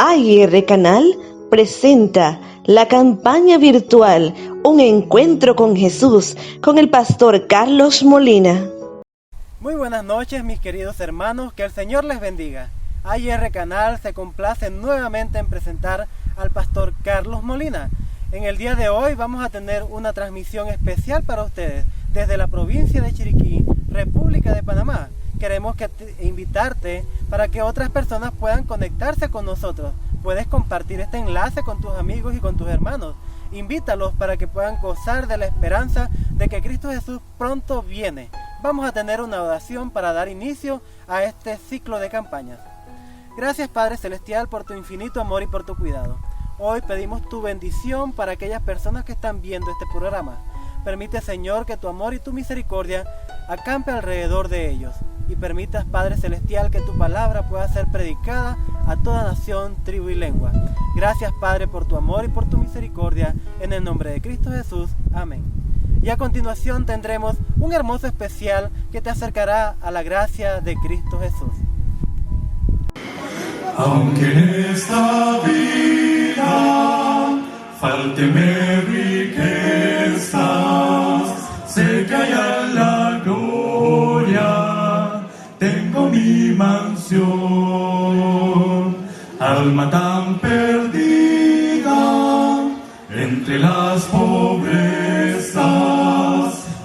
AIR Canal presenta la campaña virtual Un Encuentro con Jesús con el pastor Carlos Molina. Muy buenas noches, mis queridos hermanos, que el Señor les bendiga. AIR Canal se complace nuevamente en presentar al pastor Carlos Molina. En el día de hoy vamos a tener una transmisión especial para ustedes desde la provincia de Chiriquí, República de Panamá. Queremos invitarte para que otras personas puedan conectarse con nosotros. Puedes compartir este enlace con tus amigos y con tus hermanos. Invítalos para que puedan gozar de la esperanza de que Cristo Jesús pronto viene. Vamos a tener una oración para dar inicio a este ciclo de campañas. Gracias, Padre Celestial, por tu infinito amor y por tu cuidado. Hoy pedimos tu bendición para aquellas personas que están viendo este programa. Permite, Señor, que tu amor y tu misericordia acampe alrededor de ellos. Y permitas, Padre Celestial, que tu palabra pueda ser predicada a toda nación, tribu y lengua. Gracias, Padre, por tu amor y por tu misericordia. En el nombre de Cristo Jesús. Amén. Y a continuación tendremos un hermoso especial que te acercará a la gracia de Cristo Jesús. Aunque en esta vida falten riquezas, sé que allá en la gloria tengo mi mansión. Alma tan perdida entre las pobrezas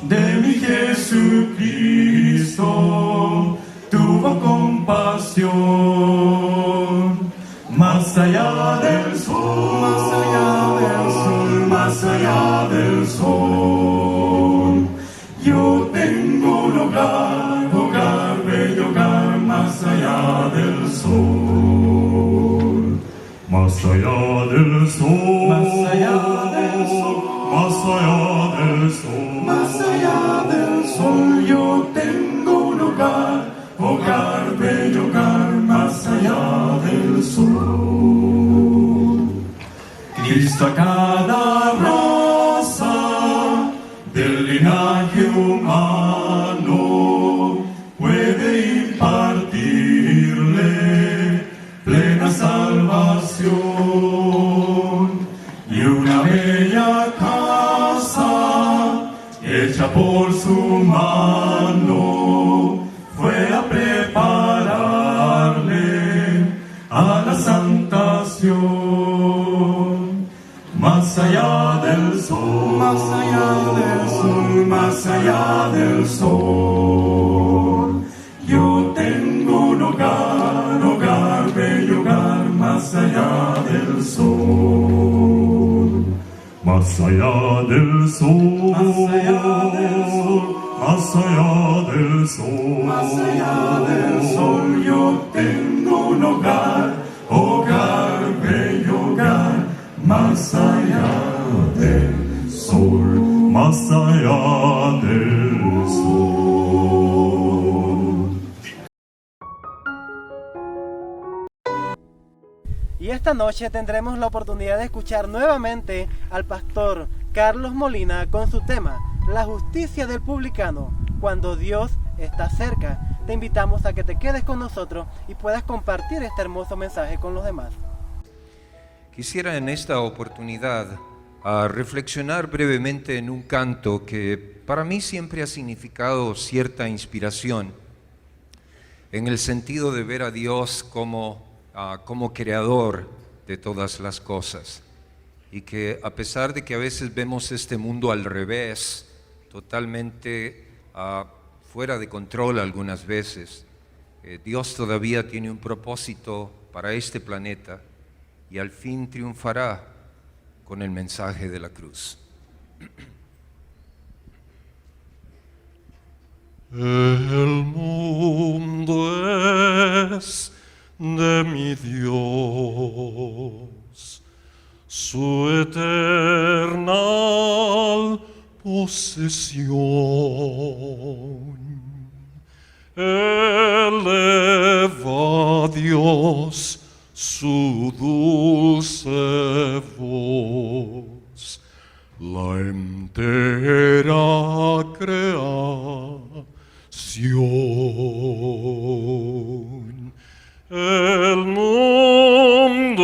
de mi Jesucristo, tuvo compasión. Más allá del sol, más allá del sol, más allá del sol, yo tengo un hogar, hogar, bello hogar, más allá del sol. Más allá del sol, más allá del sol, más allá del sol, más allá del sol, yo tengo un hogar, hogar, bello hogar, más allá del sol. Cristo a cada raza del linaje humano puede impartirle plena salvación, y una bella casa hecha por su mano fue a prepararle a la santación. Más allá del sol, más allá del sol, más allá del sol, yo tengo un hogar, hogar, bello hogar, más allá del sol. Más allá del sol, más allá del sol, más allá del sol, más allá del sol, yo tengo un hogar, hogar, bello hogar, más allá del sol, más allá del sol. Y esta noche tendremos la oportunidad de escuchar nuevamente al pastor Carlos Molina con su tema, la justicia del publicano, cuando Dios está cerca. Te invitamos a que te quedes con nosotros y puedas compartir este hermoso mensaje con los demás. Quisiera en esta oportunidad reflexionar brevemente en un canto que para mí siempre ha significado cierta inspiración, en el sentido de ver a Dios como creador de todas las cosas, y que a pesar de que a veces vemos este mundo al revés, totalmente fuera de control algunas veces, Dios todavía tiene un propósito para este planeta y al fin triunfará con el mensaje de la cruz. El mundo es de mi Dios, su eterna posesión. Eleva a Dios su dulce voz, la entera creación. El mundo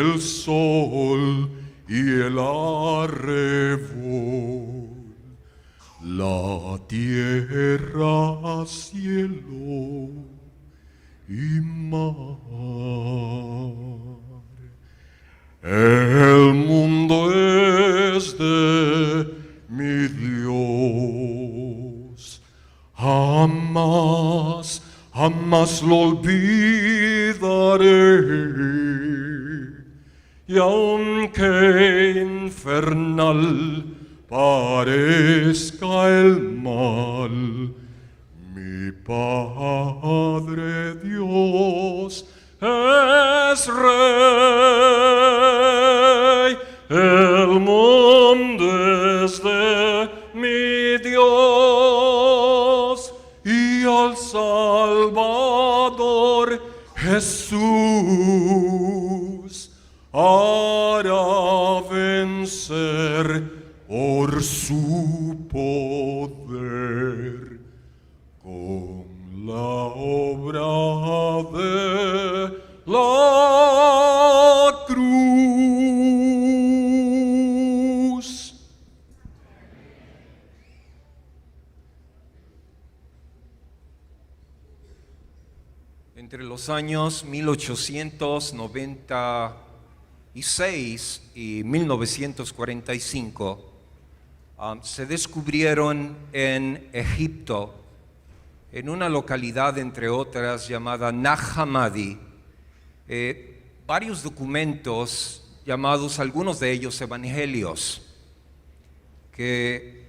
el sol y el arrebol, la tierra, cielo y mar. El mundo es de mi Dios, jamás, jamás lo olvidaré. Y aunque infernal parezca el mal, mi Padre Dios es Rey. El mundo es de mi Dios y al Salvador Jesús hará vencer por su poder con la obra de la cruz. Entre los años 1896 y 1945 se descubrieron en Egipto, en una localidad entre otras llamada Nag Hammadi, varios documentos llamados, algunos de ellos evangelios, que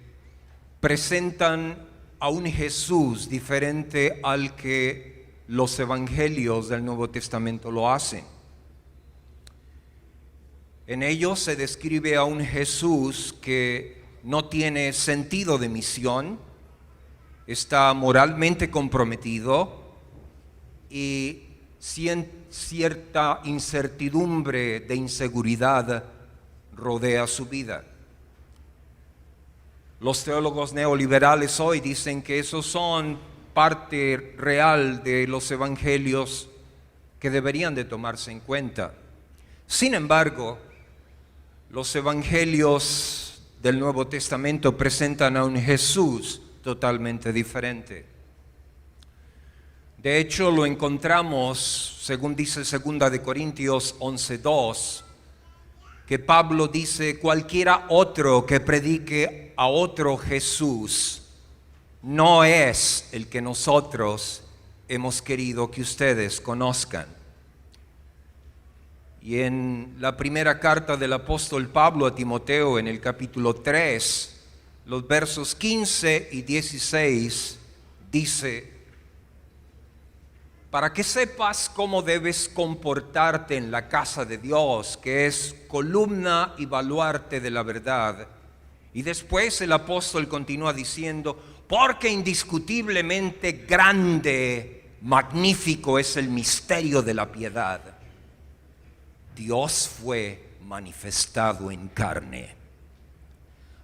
presentan a un Jesús diferente al que los evangelios del Nuevo Testamento lo hacen. En ellos se describe a un Jesús que no tiene sentido de misión, está moralmente comprometido y cierta incertidumbre de inseguridad rodea su vida. Los teólogos neoliberales hoy dicen que esos son parte real de los evangelios que deberían de tomarse en cuenta. Sin embargo, los evangelios del Nuevo Testamento presentan a un Jesús totalmente diferente. De hecho, lo encontramos, según dice 2 de Corintios 11:2, que Pablo dice: cualquiera otro que predique a otro Jesús no es el que nosotros hemos querido que ustedes conozcan. Y en la primera carta del apóstol Pablo a Timoteo, en el capítulo 3, los versos 15 y 16, dice: para que sepas cómo debes comportarte en la casa de Dios, que es columna y baluarte de la verdad. Y después el apóstol continúa diciendo: porque indiscutiblemente grande, magnífico es el misterio de la piedad. Dios fue manifestado en carne.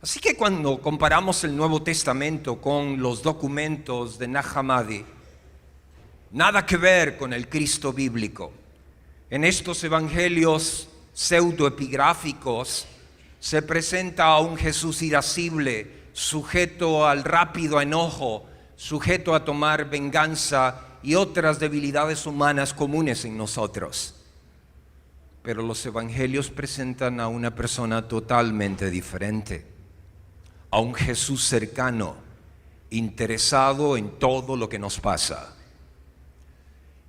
Así que cuando comparamos el Nuevo Testamento con los documentos de Nag Hammadi, nada que ver con el Cristo bíblico. En estos evangelios pseudoepigráficos se presenta a un Jesús irascible, sujeto al rápido enojo, sujeto a tomar venganza y otras debilidades humanas comunes en nosotros. Pero los evangelios presentan a una persona totalmente diferente, a un Jesús cercano, interesado en todo lo que nos pasa.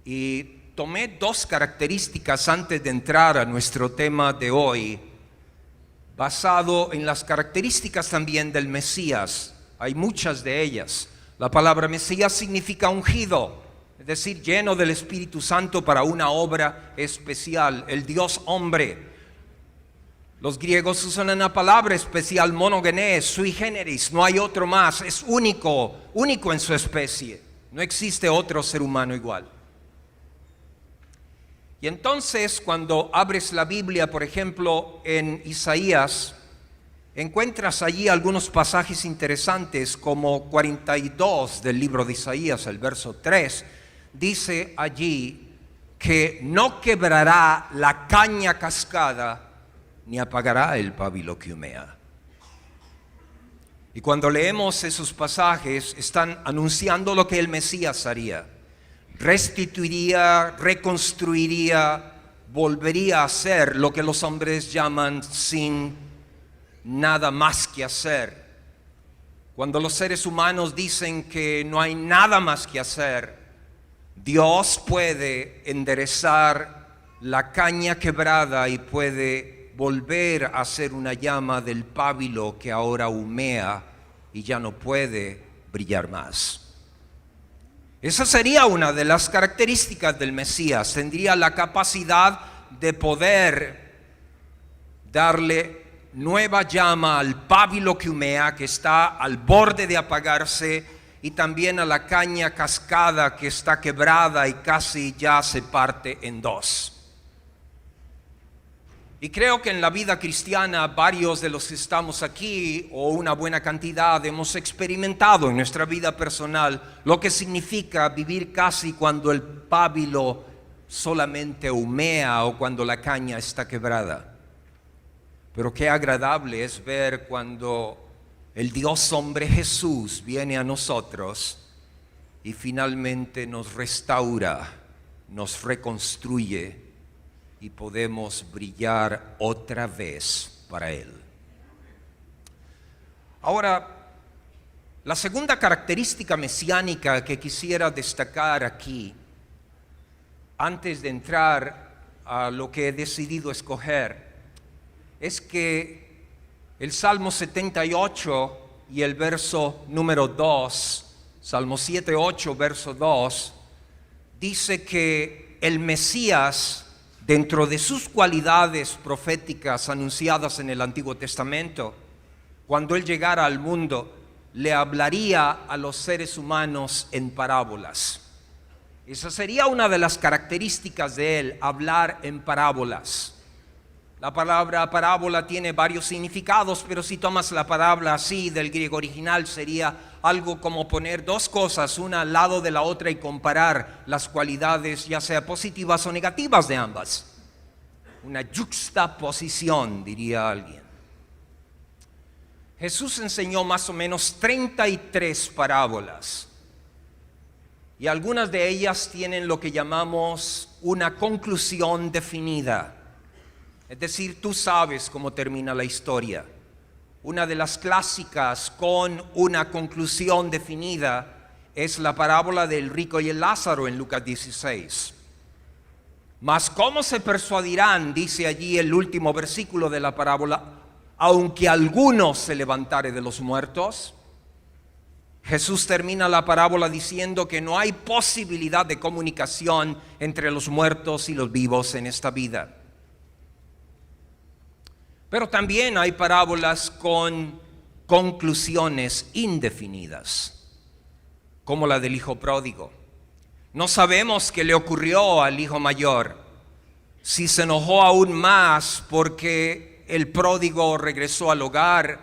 Y tomé dos características antes de entrar a nuestro tema de hoy, basado en las características también del Mesías. Hay muchas de ellas. La palabra Mesías significa ungido, es decir, lleno del Espíritu Santo para una obra especial, el Dios hombre. Los griegos usan una palabra especial, monogenes, sui generis, no hay otro más, es único en su especie, no existe otro ser humano igual. Y entonces cuando abres la Biblia, por ejemplo, en Isaías, encuentras allí algunos pasajes interesantes, como 42 del libro de Isaías, el verso 3, dice allí que no quebrará la caña cascada ni apagará el pábilo que humea. Y cuando leemos esos pasajes, están anunciando lo que el Mesías haría. Restituiría, reconstruiría, volvería a hacer lo que los hombres llaman sin nada más que hacer. Cuando los seres humanos dicen que no hay nada más que hacer, Dios puede enderezar la caña quebrada y puede volver a ser una llama del pábilo que ahora humea y ya no puede brillar más. Esa sería una de las características del Mesías. Tendría la capacidad de poder darle nueva llama al pábilo que humea, que está al borde de apagarse, y también a la caña cascada que está quebrada y casi ya se parte en dos. Y creo que en la vida cristiana varios de los que estamos aquí, o una buena cantidad, hemos experimentado en nuestra vida personal lo que significa vivir casi cuando el pábilo solamente humea o cuando la caña está quebrada. Pero qué agradable es ver cuando el Dios hombre Jesús viene a nosotros y finalmente nos restaura, nos reconstruye y podemos brillar otra vez para Él. Ahora, la segunda característica mesiánica que quisiera destacar aquí, antes de entrar a lo que he decidido escoger, es que el Salmo 78 y el verso número 2, Salmo 7:8, verso 2, dice que el Mesías, dentro de sus cualidades proféticas anunciadas en el Antiguo Testamento, cuando Él llegara al mundo, le hablaría a los seres humanos en parábolas. Esa sería una de las características de Él, hablar en parábolas. La palabra parábola tiene varios significados, pero si tomas la palabra así del griego original, sería algo como poner dos cosas, una al lado de la otra, y comparar las cualidades, ya sea positivas o negativas, de ambas. Una juxtaposición, diría alguien. Jesús enseñó más o menos 33 parábolas, y algunas de ellas tienen lo que llamamos una conclusión definida. Es decir, tú sabes cómo termina la historia. Una de las clásicas con una conclusión definida es la parábola del rico y el Lázaro en Lucas 16. Mas ¿cómo se persuadirán? Dice allí el último versículo de la parábola, aunque alguno se levantare de los muertos. Jesús termina la parábola diciendo que no hay posibilidad de comunicación entre los muertos y los vivos en esta vida. Pero también hay parábolas con conclusiones indefinidas, como la del hijo pródigo. No sabemos qué le ocurrió al hijo mayor, si se enojó aún más porque el pródigo regresó al hogar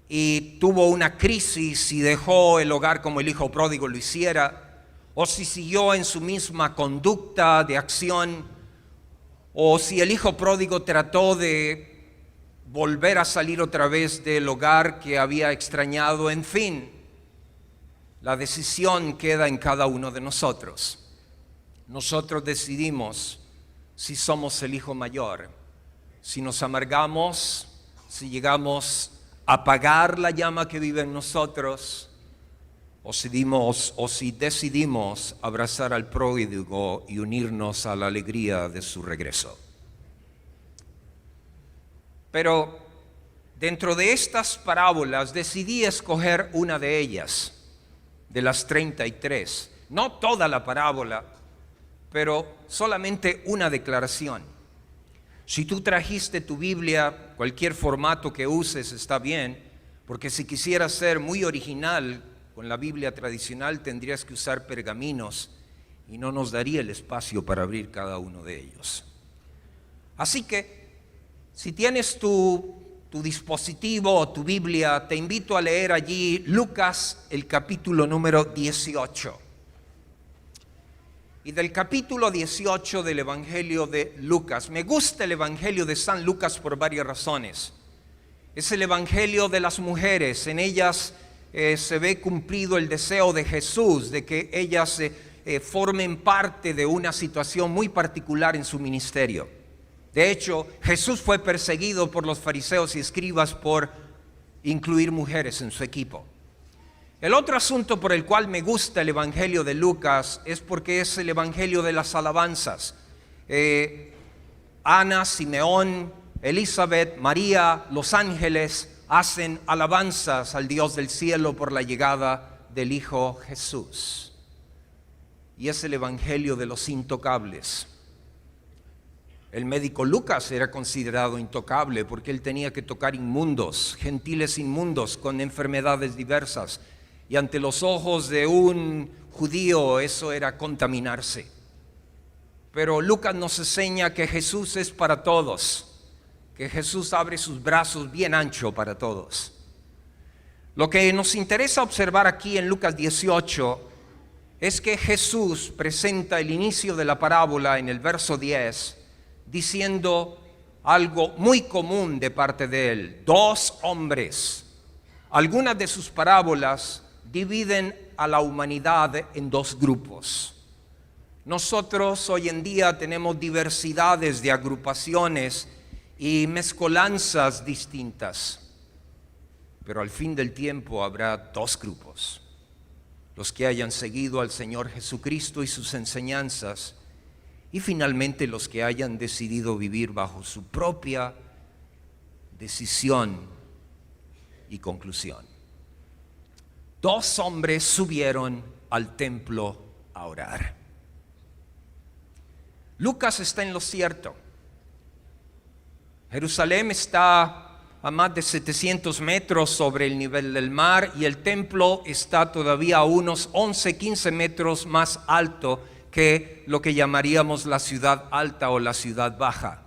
y tuvo una crisis y dejó el hogar como el hijo pródigo lo hiciera, o si siguió en su misma conducta de acción, o si el hijo pródigo trató de volver a salir otra vez del hogar que había extrañado. En fin, la decisión queda en cada uno de nosotros. Nosotros decidimos si somos el hijo mayor, si nos amargamos, si llegamos a apagar la llama que vive en nosotros, o si decidimos abrazar al pródigo y unirnos a la alegría de su regreso. Pero dentro de estas parábolas decidí escoger una de ellas, de las 33. No toda la parábola, pero solamente una declaración. Si tú trajiste tu Biblia, cualquier formato que uses está bien, porque si quisieras ser muy original con la Biblia tradicional tendrías que usar pergaminos y no nos daría el espacio para abrir cada uno de ellos. Así que si tienes tu dispositivo o tu Biblia, te invito a leer allí Lucas, el capítulo número 18. y del capítulo 18 del Evangelio de Lucas. Me gusta el Evangelio de San Lucas por varias razones. Es el Evangelio de las mujeres. En ellas se ve cumplido el deseo de Jesús de que ellas formen parte de una situación muy particular en su ministerio. De hecho, Jesús fue perseguido por los fariseos y escribas por incluir mujeres en su equipo. El otro asunto por el cual me gusta el Evangelio de Lucas es porque es el Evangelio de las alabanzas. Ana, Simeón, Elizabeth, María, los ángeles hacen alabanzas al Dios del cielo por la llegada del Hijo Jesús. Y es el Evangelio de los intocables. El médico Lucas era considerado intocable porque él tenía que tocar inmundos, gentiles inmundos con enfermedades diversas. Y ante los ojos de un judío eso era contaminarse. Pero Lucas nos enseña que Jesús es para todos, que Jesús abre sus brazos bien ancho para todos. Lo que nos interesa observar aquí en Lucas 18 es que Jesús presenta el inicio de la parábola en el verso 10 diciendo algo muy común de parte de él: dos hombres. Algunas de sus parábolas dividen a la humanidad en dos grupos. Nosotros hoy en día tenemos diversidades de agrupaciones y mezcolanzas distintas, pero al fin del tiempo habrá dos grupos: los que hayan seguido al Señor Jesucristo y sus enseñanzas, y finalmente los que hayan decidido vivir bajo su propia decisión y conclusión. Dos hombres subieron al templo a orar. Lucas está en lo cierto. Jerusalén está a más de 700 metros sobre el nivel del mar y el templo está todavía a unos 11-15 metros más alto que lo que llamaríamos la ciudad alta o la ciudad baja.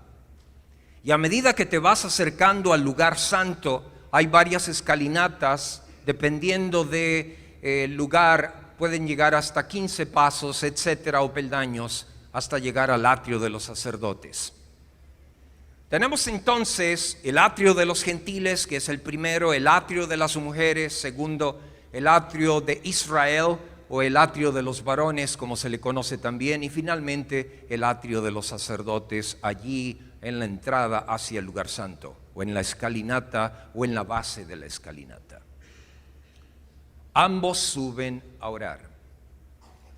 Y a medida que te vas acercando al lugar santo, hay varias escalinatas. Dependiendo del lugar, pueden llegar hasta 15 pasos, etcétera, o peldaños, hasta llegar al atrio de los sacerdotes. Tenemos entonces el atrio de los gentiles, que es el primero, el atrio de las mujeres, segundo, el atrio de Israel, o el atrio de los varones, como se le conoce también, y finalmente el atrio de los sacerdotes, allí en la entrada hacia el lugar santo, o en la escalinata, o en la base de la escalinata. Ambos suben a orar.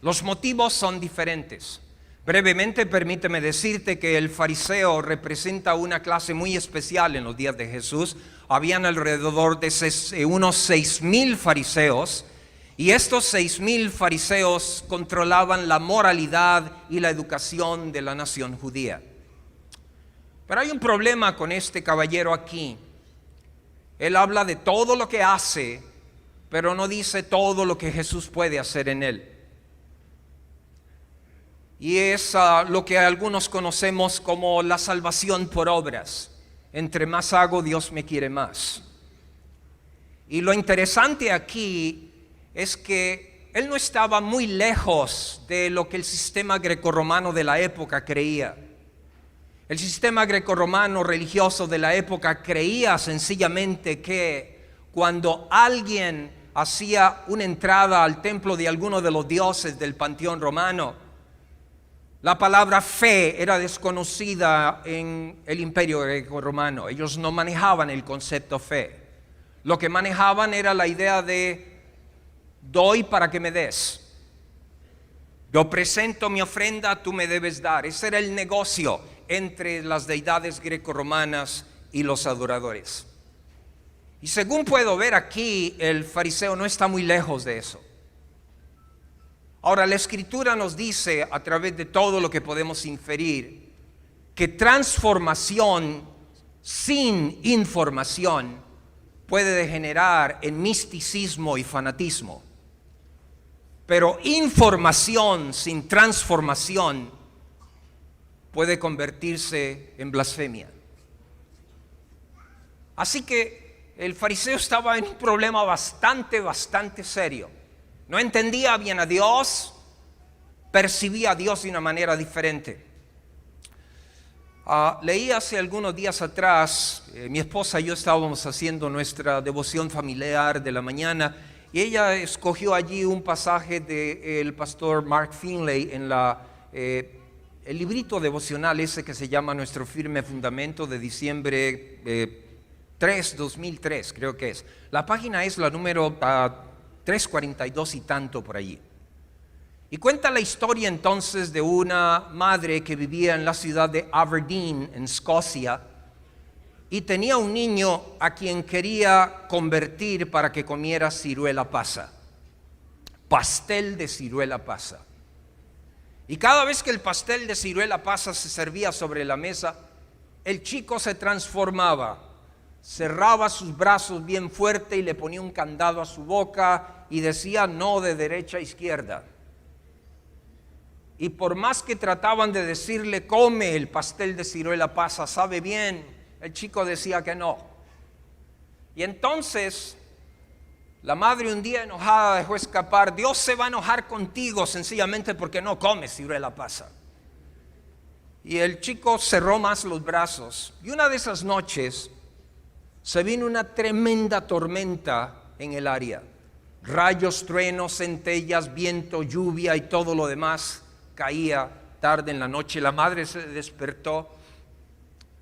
Los motivos son diferentes. Brevemente, permíteme decirte que el fariseo representa una clase muy especial en los días de Jesús. Habían alrededor de unos 6,000 fariseos, y estos 6,000 fariseos controlaban la moralidad y la educación de la nación judía. Pero hay un problema con este caballero aquí. Él habla de todo lo que hace, pero no dice todo lo que Jesús puede hacer en él. Y es lo que algunos conocemos como la salvación por obras. Entre más hago, Dios me quiere más. Y lo interesante aquí es que él no estaba muy lejos de lo que el sistema grecorromano de la época creía. El sistema grecorromano religioso de la época creía sencillamente que cuando alguien hacía una entrada al templo de alguno de los dioses del panteón romano, la palabra fe era desconocida en el imperio greco-romano. Ellos no manejaban el concepto fe. Lo que manejaban era la idea de doy para que me des. Yo presento mi ofrenda, tú me debes dar. Ese era el negocio entre las deidades greco-romanas y los adoradores. Y según puedo ver aquí, el fariseo no está muy lejos de eso. Ahora, la Escritura nos dice, a través de todo lo que podemos inferir, que transformación sin información puede degenerar en misticismo y fanatismo. Pero información sin transformación puede convertirse en blasfemia. Así que el fariseo estaba en un problema bastante serio. No entendía bien a Dios, percibía a Dios de una manera diferente. Leí hace algunos días atrás, mi esposa y yo estábamos haciendo nuestra devoción familiar de la mañana y ella escogió allí un pasaje del pastor Mark Finley en el librito devocional ese que se llama Nuestro Firme Fundamento, de diciembre 2003 creo que es. La página es la número 342 y tanto por allí. Y cuenta la historia entonces de una madre que vivía en la ciudad de Aberdeen, en Escocia, y tenía un niño a quien quería convertir para que comiera ciruela pasa, pastel de ciruela pasa. Y cada vez que el pastel de ciruela pasa se servía sobre la mesa, el chico se transformaba, cerraba sus brazos bien fuerte y le ponía un candado a su boca y decía no de derecha a izquierda. Y por más que trataban de decirle, come el pastel de ciruela pasa, sabe bien, el chico decía que no. Y entonces la madre un día enojada dejó escapar, Dios se va a enojar contigo sencillamente porque no comes ciruela pasa. Y el chico cerró más los brazos. Y una de esas noches se vino una tremenda tormenta en el área. Rayos, truenos, centellas, viento, lluvia y todo lo demás. Caía tarde en la noche, la madre se despertó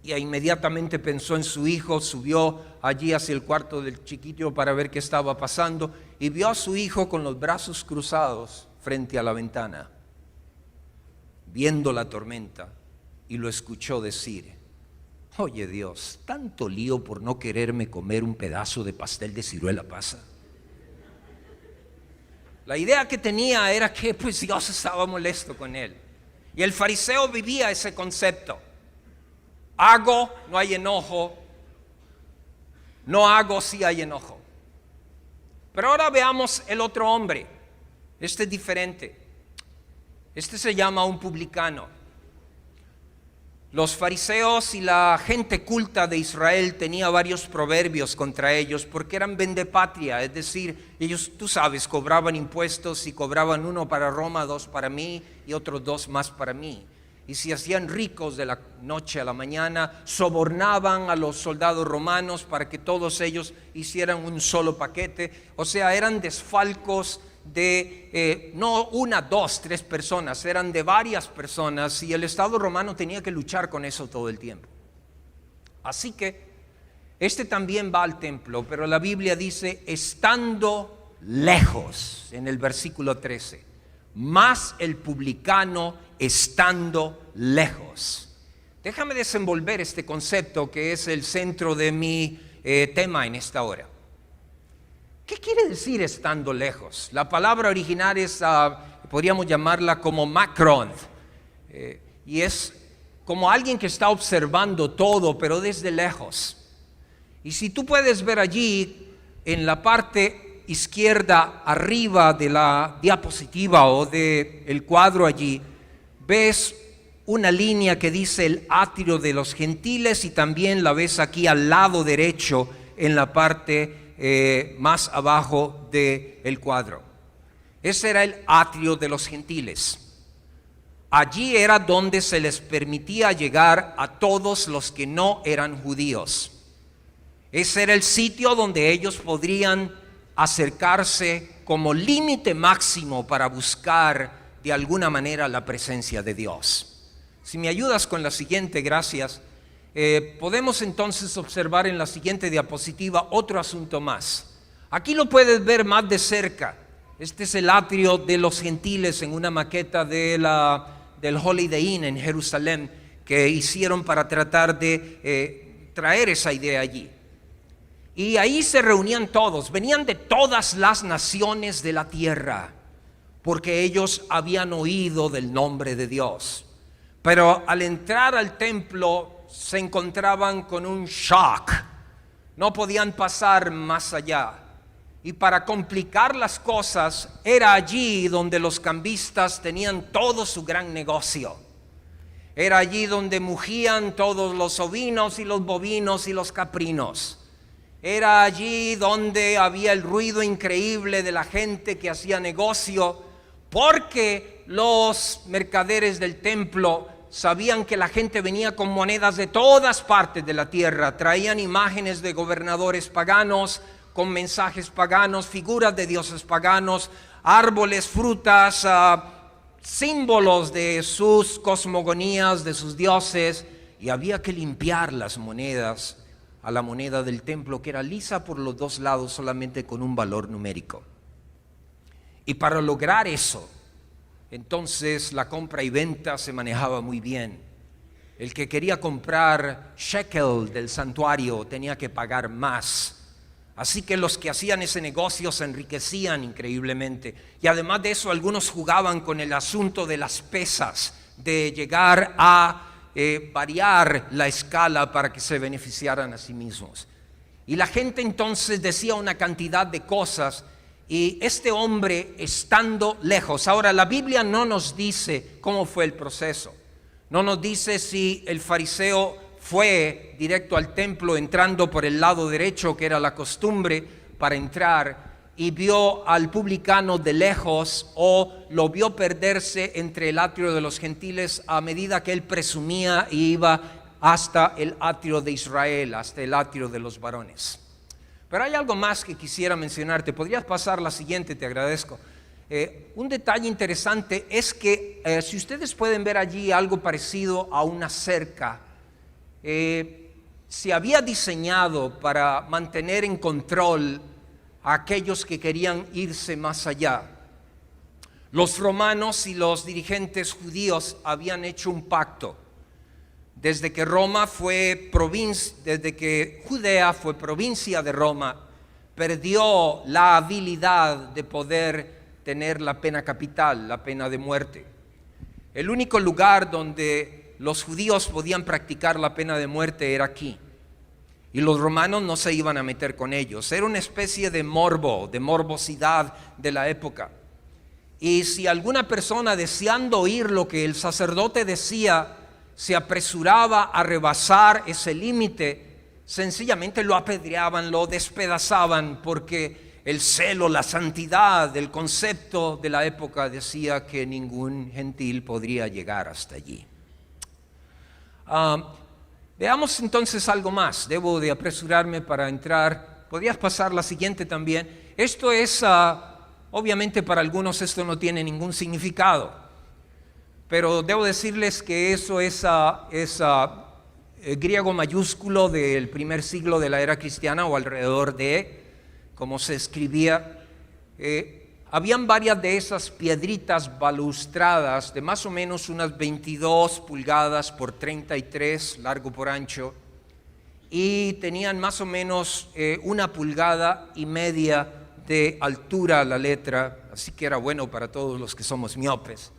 y inmediatamente pensó en su hijo, subió allí hacia el cuarto del chiquillo para ver qué estaba pasando y vio a su hijo con los brazos cruzados frente a la ventana, viendo la tormenta, y lo escuchó decir, oye Dios, tanto lío por no quererme comer un pedazo de pastel de ciruela pasa. La idea que tenía era que pues Dios estaba molesto con él. Y el fariseo vivía ese concepto. Hago, no hay enojo. No hago, sí hay enojo. Pero ahora veamos el otro hombre. Este es diferente. Este se llama un publicano. Los fariseos y la gente culta de Israel tenía varios proverbios contra ellos porque eran vendepatria, es decir, ellos, tú sabes, cobraban impuestos y cobraban uno para Roma, 2 para mí y otros 2 más para mí. Y se hacían ricos de la noche a la mañana, sobornaban a los soldados romanos para que todos ellos hicieran un solo paquete. O sea, eran desfalcos de no 1, 2, 3 personas, eran de varias personas y el Estado romano tenía que luchar con eso todo el tiempo. Así que este también va al templo, pero la Biblia dice estando lejos en el versículo 13, más el publicano estando lejos. Déjame desenvolver este concepto que es el centro de mi tema en esta hora. ¿Qué quiere decir estando lejos? La palabra original es, podríamos llamarla como macron, y es como alguien que está observando todo, pero desde lejos. Y si tú puedes ver allí, en la parte izquierda, arriba de la diapositiva o del cuadro allí, ves una línea que dice el atrio de los gentiles y también la ves aquí al lado derecho en la parte más abajo del cuadro. Ese era el atrio de los gentiles. Allí era donde se les permitía llegar a todos los que no eran judíos. Ese era el sitio donde ellos podrían acercarse como límite máximo para buscar de alguna manera la presencia de Dios. Si me ayudas con la siguiente, gracias. Podemos entonces observar en la siguiente diapositiva otro asunto más. Aquí lo puedes ver más de cerca. Este es el atrio de los gentiles en una maqueta del Holiday Inn en Jerusalén que hicieron para tratar de traer esa idea allí. Y ahí se reunían todos, venían de todas las naciones de la tierra, porque ellos habían oído del nombre de Dios. Pero al entrar al templo se encontraban con un shock, no podían pasar más allá. Y para complicar las cosas, era allí donde los cambistas tenían todo su gran negocio. Era allí donde mugían todos los ovinos y los bovinos y los caprinos. Era allí donde había el ruido increíble de la gente que hacía negocio, porque los mercaderes del templo sabían que la gente venía con monedas de todas partes de la tierra, traían imágenes de gobernadores paganos, con mensajes paganos, figuras de dioses paganos, árboles, frutas, símbolos de sus cosmogonías, de sus dioses, y había que limpiar las monedas a la moneda del templo, que era lisa por los dos lados solamente con un valor numérico. Y para lograr eso, entonces la compra y venta se manejaba muy bien. El que quería comprar shekel del santuario tenía que pagar más. Así que los que hacían ese negocio se enriquecían increíblemente. Y además de eso, algunos jugaban con el asunto de las pesas, de llegar a variar la escala para que se beneficiaran a sí mismos. Y la gente entonces decía una cantidad de cosas, y este hombre estando lejos. Ahora, la Biblia no nos dice cómo fue el proceso. No nos dice si el fariseo fue directo al templo entrando por el lado derecho, que era la costumbre para entrar, y vio al publicano de lejos, o lo vio perderse entre el atrio de los gentiles a medida que él presumía y iba hasta el atrio de Israel, hasta el atrio de los varones. Pero hay algo más que quisiera mencionarte. ¿Podrías pasar la siguiente? Te agradezco. Un detalle interesante es que si ustedes pueden ver allí algo parecido a una cerca, se había diseñado para mantener en control a aquellos que querían irse más allá. Los romanos y los dirigentes judíos habían hecho un pacto. Desde que Judea fue provincia de Roma, perdió la habilidad de poder tener la pena capital, la pena de muerte. El único lugar donde los judíos podían practicar la pena de muerte era aquí. Y los romanos no se iban a meter con ellos. Era una especie de morbosidad de la época. Y si alguna persona, deseando oír lo que el sacerdote decía, se apresuraba a rebasar ese límite, sencillamente lo apedreaban, lo despedazaban, porque el celo, la santidad, el concepto de la época decía que ningún gentil podría llegar hasta allí. Veamos entonces algo más. Debo de apresurarme para entrar. ¿Podrías pasar la siguiente también? Esto es, obviamente para algunos esto no tiene ningún significado, pero debo decirles que eso es griego mayúsculo del primer siglo de la era cristiana, o alrededor de, como se escribía. Habían varias de esas piedritas balustradas de más o menos unas 22 pulgadas por 33, largo por ancho, y tenían más o menos 1,5 pulgadas de altura la letra, así que era bueno para todos los que somos miopes.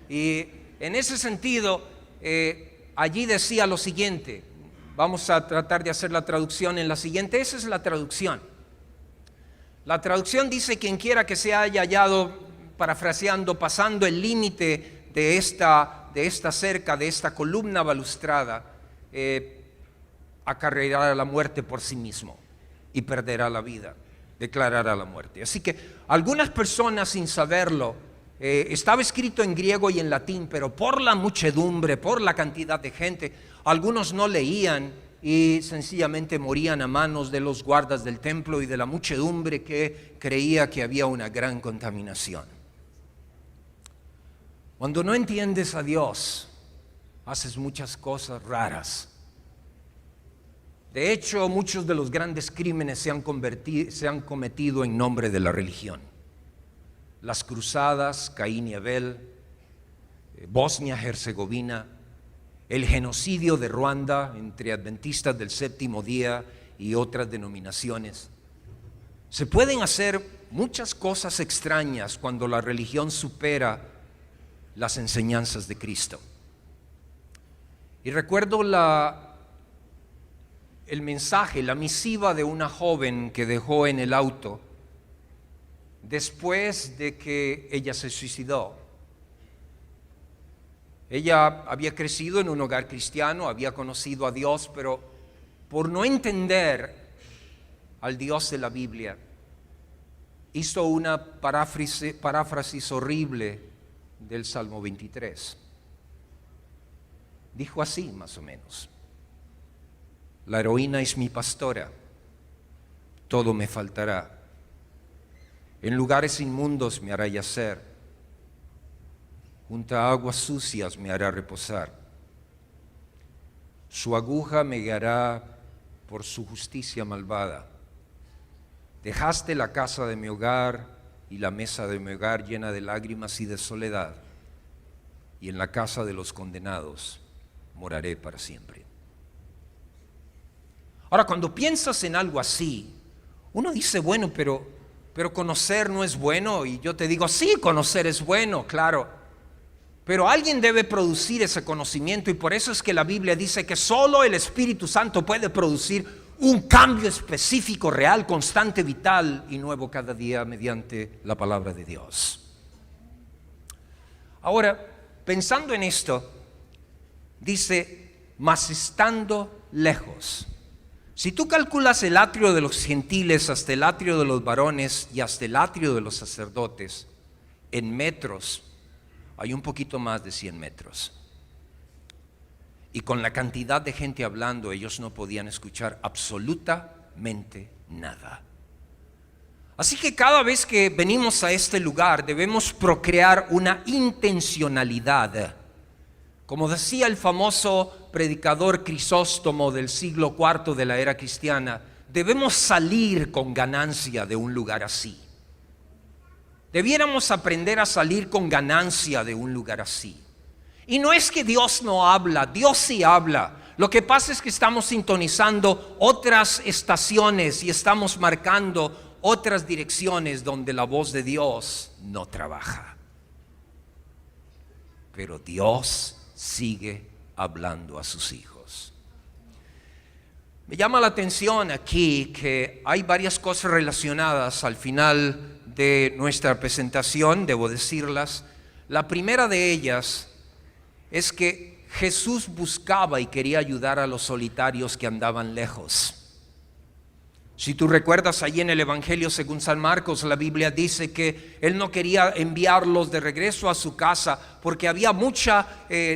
Y en ese sentido, allí decía lo siguiente. Vamos a tratar de hacer la traducción en la siguiente. Esa es la traducción. La traducción dice: quien quiera que se haya hallado, parafraseando, pasando el límite de esta cerca, de esta columna balustrada, acarreará la muerte por sí mismo y perderá la vida, declarará la muerte. Así que algunas personas, sin saberlo, estaba escrito en griego y en latín, pero por la muchedumbre, por la cantidad de gente, algunos no leían y sencillamente morían a manos de los guardas del templo y de la muchedumbre que creía que había una gran contaminación. Cuando no entiendes a Dios, haces muchas cosas raras. De hecho, muchos de los grandes crímenes se han cometido en nombre de la religión. Las cruzadas, Caín y Abel, Bosnia-Herzegovina, el genocidio de Ruanda entre adventistas del séptimo día y otras denominaciones. Se pueden hacer muchas cosas extrañas cuando la religión supera las enseñanzas de Cristo. Y recuerdo el mensaje, la misiva de una joven que dejó en el auto después de que ella se suicidó. Ella había crecido en un hogar cristiano, había conocido a Dios, pero por no entender al Dios de la Biblia, hizo una paráfrasis horrible del Salmo 23. Dijo así más o menos: la heroína es mi pastora, todo me faltará. En lugares inmundos me hará yacer, junto a aguas sucias me hará reposar. Su aguja me guiará por su justicia malvada. Dejaste la casa de mi hogar y la mesa de mi hogar llena de lágrimas y de soledad, y en la casa de los condenados moraré para siempre. Ahora, cuando piensas en algo así, uno dice, bueno, pero conocer no es bueno. Y yo te digo, sí, conocer es bueno, claro. Pero alguien debe producir ese conocimiento, y por eso es que la Biblia dice que solo el Espíritu Santo puede producir un cambio específico, real, constante, vital y nuevo cada día mediante la palabra de Dios. Ahora, pensando en esto, dice, mas estando lejos. Si tú calculas el atrio de los gentiles hasta el atrio de los varones y hasta el atrio de los sacerdotes, en metros, hay un poquito más de 100 metros. Y con la cantidad de gente hablando, ellos no podían escuchar absolutamente nada. Así que cada vez que venimos a este lugar, debemos procrear una intencionalidad. Como decía el famoso predicador Crisóstomo del siglo IV de la era cristiana, debemos salir con ganancia de un lugar así. Debiéramos aprender a salir con ganancia de un lugar así. Y no es que Dios no habla, Dios sí habla. Lo que pasa es que estamos sintonizando otras estaciones y estamos marcando otras direcciones donde la voz de Dios no trabaja. Pero Dios sigue hablando a sus hijos. Me llama la atención aquí que hay varias cosas relacionadas al final de nuestra presentación, debo decirlas. La primera de ellas es que Jesús buscaba y quería ayudar a los solitarios que andaban lejos. Si tú recuerdas allí en el Evangelio según San Marcos, la Biblia dice que Él no quería enviarlos de regreso a su casa porque había mucha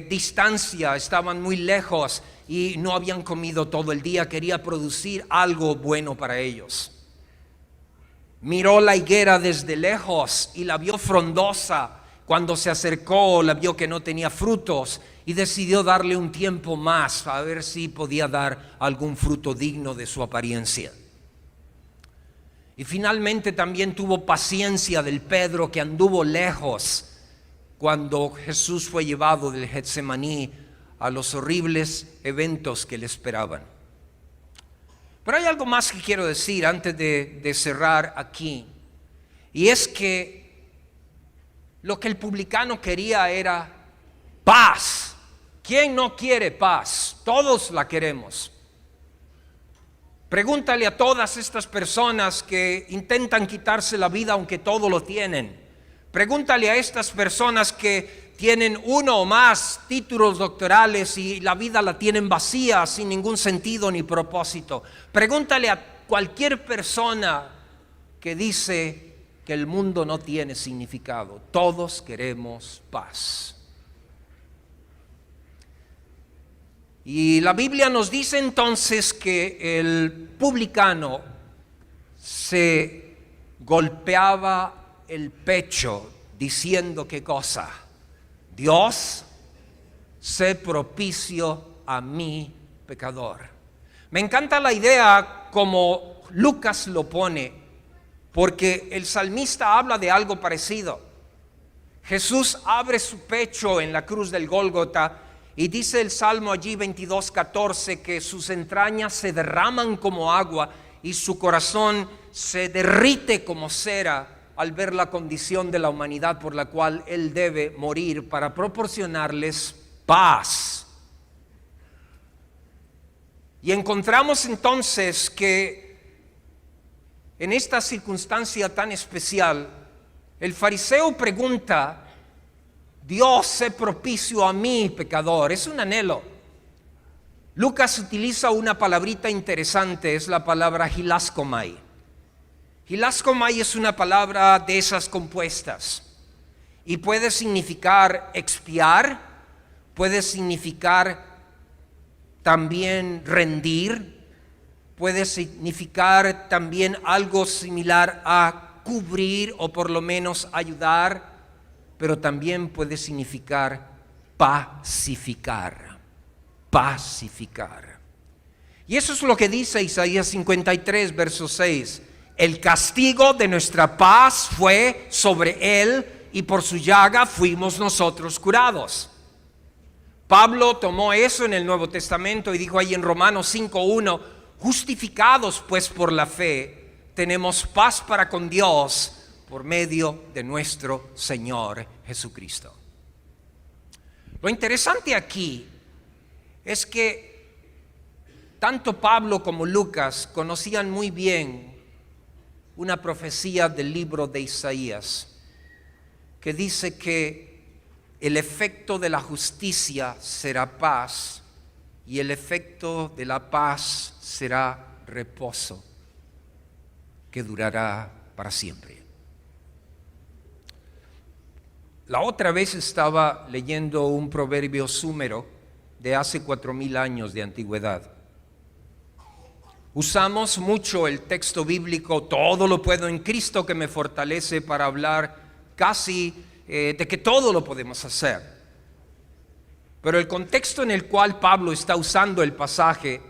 distancia, estaban muy lejos y no habían comido todo el día. Quería producir algo bueno para ellos. Miró la higuera desde lejos y la vio frondosa. Cuando se acercó, la vio que no tenía frutos y decidió darle un tiempo más a ver si podía dar algún fruto digno de su apariencia. Y finalmente también tuvo paciencia del Pedro que anduvo lejos cuando Jesús fue llevado del Getsemaní a los horribles eventos que le esperaban. Pero hay algo más que quiero decir antes de cerrar aquí, y es que lo que el publicano quería era paz. ¿Quién no quiere paz? Todos la queremos. Pregúntale a todas estas personas que intentan quitarse la vida aunque todo lo tienen. Pregúntale a estas personas que tienen uno o más títulos doctorales y la vida la tienen vacía, sin ningún sentido ni propósito. Pregúntale a cualquier persona que dice que el mundo no tiene significado. Todos queremos paz. Y la Biblia nos dice entonces que el publicano se golpeaba el pecho diciendo ¿qué cosa? Dios, sé propicio a mi pecador. Me encanta la idea como Lucas lo pone, porque el salmista habla de algo parecido. Jesús abre su pecho en la cruz del Gólgota y dice el Salmo allí 22:14 que sus entrañas se derraman como agua y su corazón se derrite como cera al ver la condición de la humanidad por la cual Él debe morir para proporcionarles paz. Y encontramos entonces que en esta circunstancia tan especial, el fariseo pregunta, Dios, sé propicio a mí, pecador. Es un anhelo. Lucas utiliza una palabrita interesante, es la palabra hilaskomai. Hilaskomai es una palabra de esas compuestas. Y puede significar expiar, puede significar también rendir, puede significar también algo similar a cubrir o por lo menos ayudar, pero también puede significar pacificar, pacificar. Y eso es lo que dice Isaías 53, verso 6. El castigo de nuestra paz fue sobre él y por su llaga fuimos nosotros curados. Pablo tomó eso en el Nuevo Testamento y dijo ahí en Romanos 5:1, justificados pues por la fe, tenemos paz para con Dios por medio de nuestro Señor Jesucristo. Lo interesante aquí es que tanto Pablo como Lucas conocían muy bien una profecía del libro de Isaías que dice que el efecto de la justicia será paz y el efecto de la paz será reposo que durará para siempre. La otra vez estaba leyendo un proverbio súmero de hace 4000 años de antigüedad. Usamos mucho el texto bíblico, todo lo puedo en Cristo que me fortalece, para hablar casi de que todo lo podemos hacer. Pero el contexto en el cual Pablo está usando el pasaje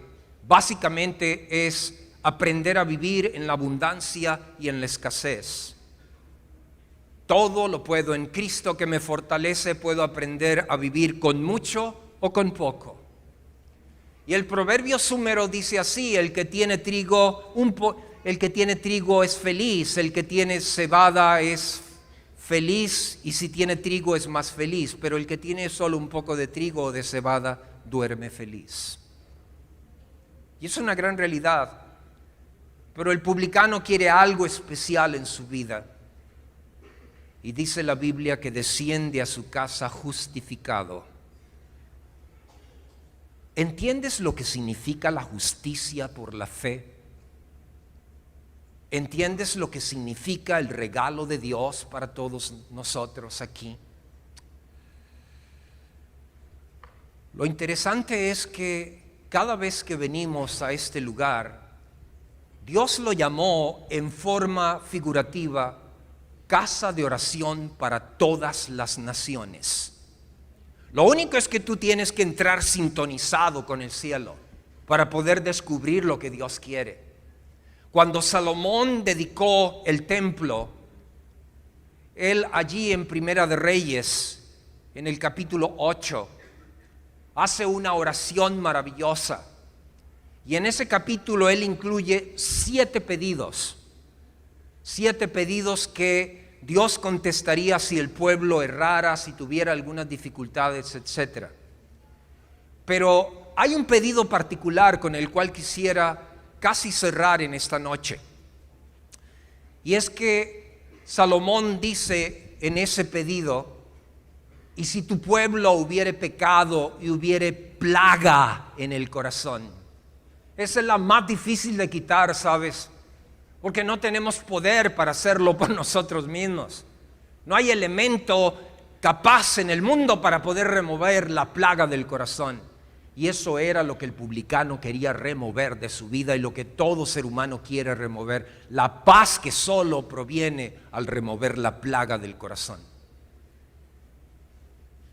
básicamente es aprender a vivir en la abundancia y en la escasez. Todo lo puedo en Cristo que me fortalece, puedo aprender a vivir con mucho o con poco. Y el proverbio súmero dice así: el que tiene trigo, el que tiene trigo es feliz, el que tiene cebada es feliz, y si tiene trigo es más feliz, pero el que tiene solo un poco de trigo o de cebada duerme feliz. Y es una gran realidad, pero el publicano quiere algo especial en su vida. Y dice la Biblia que desciende a su casa justificado. ¿Entiendes lo que significa la justicia por la fe? ¿Entiendes lo que significa el regalo de Dios para todos nosotros aquí? Lo interesante es que cada vez que venimos a este lugar, Dios lo llamó en forma figurativa casa de oración para todas las naciones. Lo único es que tú tienes que entrar sintonizado con el cielo para poder descubrir lo que Dios quiere. Cuando Salomón dedicó el templo, él allí en Primera de Reyes, en el capítulo 8, hace una oración maravillosa. Y en ese capítulo él incluye 7 pedidos. 7 pedidos que Dios contestaría si el pueblo errara, si tuviera algunas dificultades, etc. Pero hay un pedido particular con el cual quisiera casi cerrar en esta noche. Y es que Salomón dice en ese pedido: y si tu pueblo hubiere pecado y hubiere plaga en el corazón. Esa es la más difícil de quitar, ¿sabes? Porque no tenemos poder para hacerlo por nosotros mismos. No hay elemento capaz en el mundo para poder remover la plaga del corazón. Y eso era lo que el publicano quería remover de su vida y lo que todo ser humano quiere remover. La paz que solo proviene al remover la plaga del corazón.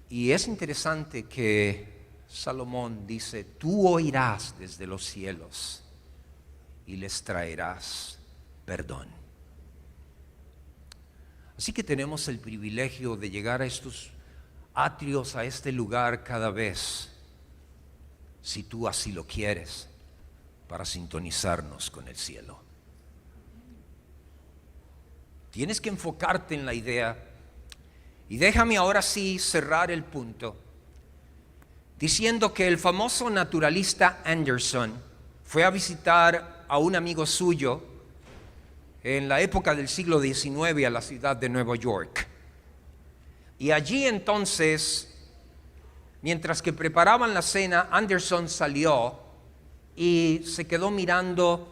Y es interesante que Salomón dice: tú oirás desde los cielos y les traerás perdón. Así que tenemos el privilegio de llegar a estos atrios, a este lugar cada vez, si tú así lo quieres, para sintonizarnos con el cielo. Tienes que enfocarte en la idea, y déjame ahora sí cerrar el punto diciendo que el famoso naturalista Anderson fue a visitar a un amigo suyo en la época del siglo XIX a la ciudad de Nueva York. Y allí entonces, mientras que preparaban la cena, Anderson salió y se quedó mirando.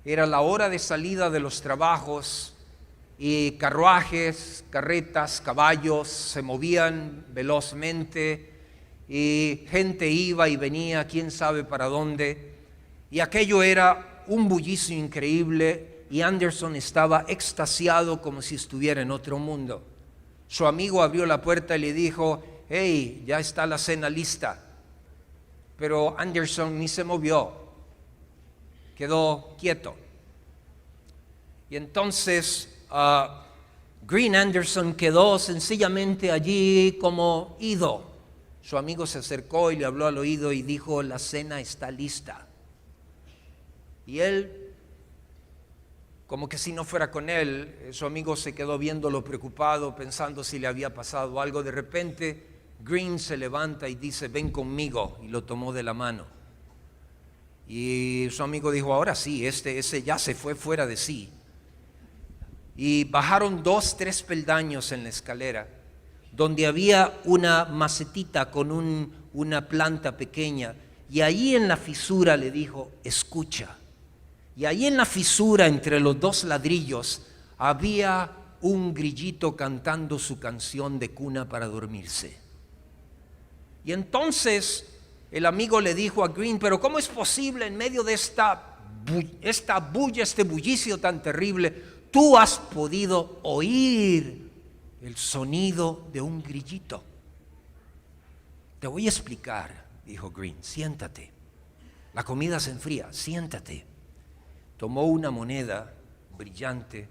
Era la hora de salida de los trabajos y carruajes, carretas, caballos se movían velozmente y gente iba y venía, quién sabe para dónde. Y aquello era un bullicio increíble y Anderson estaba extasiado como si estuviera en otro mundo. Su amigo abrió la puerta y le dijo: hey, ya está la cena lista. Pero Anderson ni se movió, quedó quieto. Y entonces Green Anderson quedó sencillamente allí como ido. Su amigo se acercó y le habló al oído y dijo: la cena está lista. Y él, como que si no fuera con él, su amigo se quedó viéndolo preocupado, pensando si le había pasado algo. De repente Green se levanta y dice: ven conmigo, y lo tomó de la mano. Y su amigo dijo: ahora sí, ese ya se fue fuera de sí. Y bajaron 2-3 peldaños en la escalera, donde había una macetita con una planta pequeña, y ahí en la fisura le dijo: escucha. Y ahí en la fisura entre los 2 ladrillos había un grillito cantando su canción de cuna para dormirse. Y entonces el amigo le dijo a Green: pero ¿cómo es posible en medio de esta bulla, este bullicio tan terrible, tú has podido oír el sonido de un grillito? Te voy a explicar, dijo Green. Siéntate, la comida se enfría, siéntate. Tomó una moneda brillante,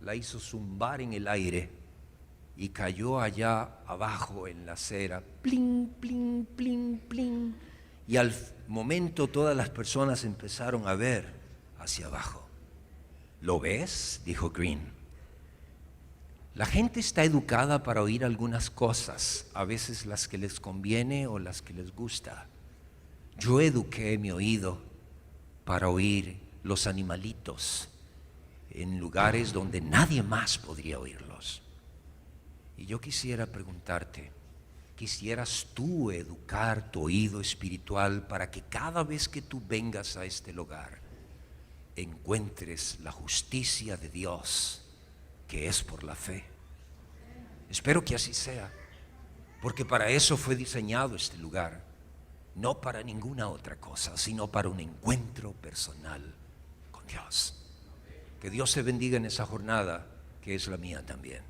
la hizo zumbar en el aire y cayó allá abajo en la acera, plin, plin, plin, plin. Y al momento todas las personas empezaron a ver hacia abajo. ¿Lo ves?, dijo Green. La gente está educada para oír algunas cosas, a veces las que les conviene o las que les gusta. Yo eduqué mi oído para oír los animalitos en lugares donde nadie más podría oírlos. Y yo quisiera preguntarte: ¿quisieras tú educar tu oído espiritual para que cada vez que tú vengas a este lugar encuentres la justicia de Dios, que es por la fe? Espero que así sea, porque para eso fue diseñado este lugar, no para ninguna otra cosa, sino para un encuentro personal con Dios. Que Dios te bendiga en esa jornada, que es la mía también.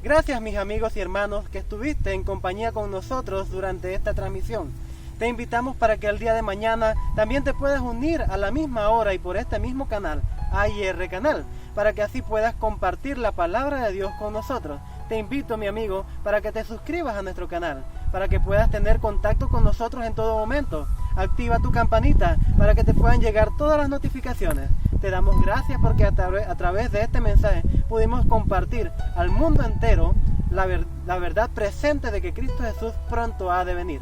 Gracias, mis amigos y hermanos, que estuviste en compañía con nosotros durante esta transmisión. Te invitamos para que el día de mañana también te puedas unir a la misma hora y por este mismo canal, AIR Canal, para que así puedas compartir la palabra de Dios con nosotros. Te invito, mi amigo, para que te suscribas a nuestro canal, para que puedas tener contacto con nosotros en todo momento. Activa tu campanita para que te puedan llegar todas las notificaciones. Te damos gracias porque a través de este mensaje pudimos compartir al mundo entero la verdad presente de que Cristo Jesús pronto ha de venir.